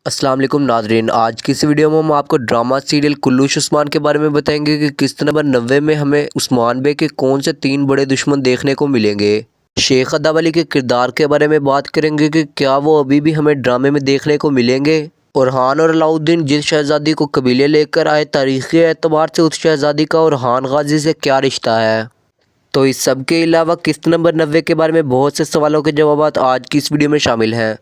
السلام علیکم ناظرین، آج کی اس ویڈیو میں ہم آپ کو ڈرامہ سیریل کلوش عثمان کے بارے میں بتائیں گے کہ قسط نمبر 90 میں ہمیں عثمان بے کے کون سے 3 بڑے دشمن دیکھنے کو ملیں گے۔ شیخ اداولی کے کردار کے بارے میں بات کریں گے کہ کیا وہ ابھی بھی ہمیں ڈرامے میں دیکھنے کو ملیں گے۔ اورحان اور علاؤالدین جس شہزادی کو قبیلے لے کر آئے، تاریخی اعتبار سے اس شہزادی کا اورحان غازی سے کیا رشتہ ہے۔ تو اس سب کے علاوہ قسط نمبر 90 کے بارے میں بہت سے سوالوں کے جوابات آج کی اس ویڈیو میں شامل ہیں۔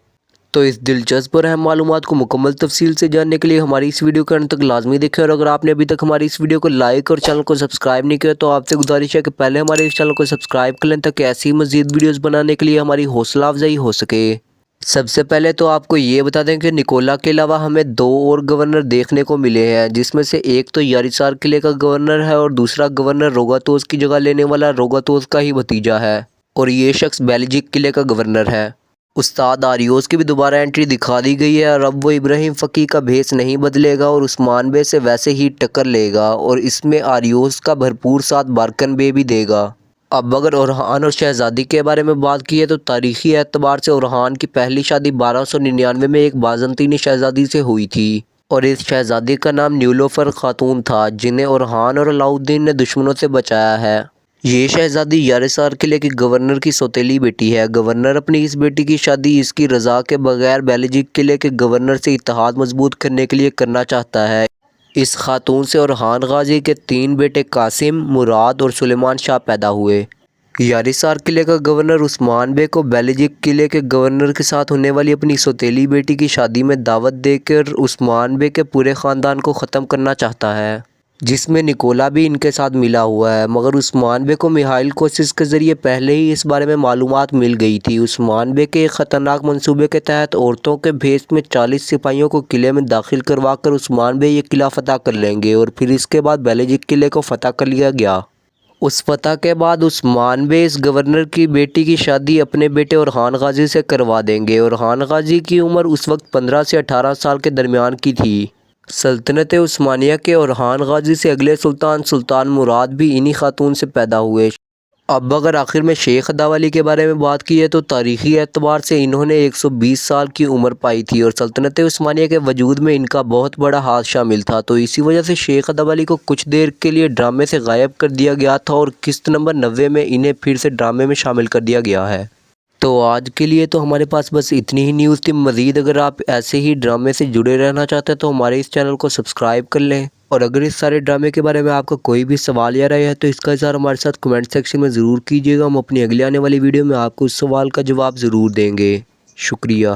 تو اس دلچسپ اور اہم معلومات کو مکمل تفصیل سے جاننے کے لیے ہماری اس ویڈیو کو انت تک لازمی دیکھیں، اور اگر آپ نے ابھی تک ہماری اس ویڈیو کو لائک اور چینل کو سبسکرائب نہیں کیا تو آپ سے گزارش ہے کہ پہلے ہمارے اس چینل کو سبسکرائب کر لیں تاکہ ایسی مزید ویڈیوز بنانے کے لیے ہماری حوصلہ افزائی ہو سکے۔ سب سے پہلے تو آپ کو یہ بتا دیں کہ نکولا کے علاوہ ہمیں 2 اور گورنر دیکھنے کو ملے ہیں، جس میں سے ایک تو یاریسار قلعے کا گورنر ہے اور دوسرا گورنر روگاتوس کی جگہ لینے والا روگاتوس کا ہی بھتیجا ہے، اور یہ شخص بیلجک قلعے کا گورنر ہے۔ استاد آریوس کی بھی دوبارہ انٹری دکھا دی گئی ہے، اور اب وہ ابراہیم فقی کا بھیس نہیں بدلے گا اور عثمان بے سے ویسے ہی ٹکر لے گا، اور اس میں آریوس کا بھرپور ساتھ بارکن بے بھی دے گا۔ اب اگر اورحان اور شہزادی کے بارے میں بات کی ہے تو تاریخی اعتبار سے اورحان کی پہلی شادی 1299 میں ایک بازنطینی شہزادی سے ہوئی تھی، اور اس شہزادی کا نام نیلوفر خاتون تھا، جنہیں اورحان اور علاؤالدین نے دشمنوں سے بچایا ہے۔ یہ شہزادی یاریسار قلعے کی گورنر کی سوتیلی بیٹی ہے۔ گورنر اپنی اس بیٹی کی شادی اس کی رضا کے بغیر بیلجک قلعے کے گورنر سے اتحاد مضبوط کرنے کے لیے کرنا چاہتا ہے۔ اس خاتون سے اورحان غازی کے 3 بیٹے قاسم، مراد اور سلیمان شاہ پیدا ہوئے۔ یاریسار قلعے کا گورنر عثمان بے کو بیلجک قلعے کے گورنر کے ساتھ ہونے والی اپنی سوتیلی بیٹی کی شادی میں دعوت دے کر عثمان بے کے پورے خاندان کو ختم کرنا چاہتا ہے، جس میں نکولا بھی ان کے ساتھ ملا ہوا ہے، مگر عثمان بے کو میخائیل کوسس کے ذریعے پہلے ہی اس بارے میں معلومات مل گئی تھی۔ عثمان بے کے ایک خطرناک منصوبے کے تحت عورتوں کے بھیس میں 40 سپاہیوں کو قلعے میں داخل کروا کر عثمان بے یہ قلعہ فتح کر لیں گے، اور پھر اس کے بعد بیلجک قلعے کو فتح کر لیا گیا۔ اس فتح کے بعد عثمان بے اس گورنر کی بیٹی کی شادی اپنے بیٹے اورحان غازی سے کروا دیں گے۔ اورحان غازی کی عمر اس وقت 15 سے 18 سال کے درمیان کی تھی۔ سلطنت عثمانیہ کے اورحان غازی سے اگلے سلطان مراد بھی انہی خاتون سے پیدا ہوئے۔ اب اگر آخر میں شیخ اداولی کے بارے میں بات کی ہے تو تاریخی اعتبار سے انہوں نے 120 سال کی عمر پائی تھی، اور سلطنت عثمانیہ کے وجود میں ان کا بہت بڑا ہاتھ شامل تھا، تو اسی وجہ سے شیخ اداولی کو کچھ دیر کے لیے ڈرامے سے غائب کر دیا گیا تھا، اور قسط نمبر 90 میں انہیں پھر سے ڈرامے میں شامل کر دیا گیا ہے۔ تو آج کے لیے تو ہمارے پاس بس اتنی ہی نیوز تھی۔ مزید اگر آپ ایسے ہی ڈرامے سے جڑے رہنا چاہتے ہیں تو ہمارے اس چینل کو سبسکرائب کر لیں، اور اگر اس سارے ڈرامے کے بارے میں آپ کا کوئی بھی سوال یا رائے ہے تو اس کا اظہار ہمارے ساتھ کمنٹ سیکشن میں ضرور کیجیے گا۔ ہم اپنی اگلی آنے والی ویڈیو میں آپ کو اس سوال کا جواب ضرور دیں گے۔ شکریہ۔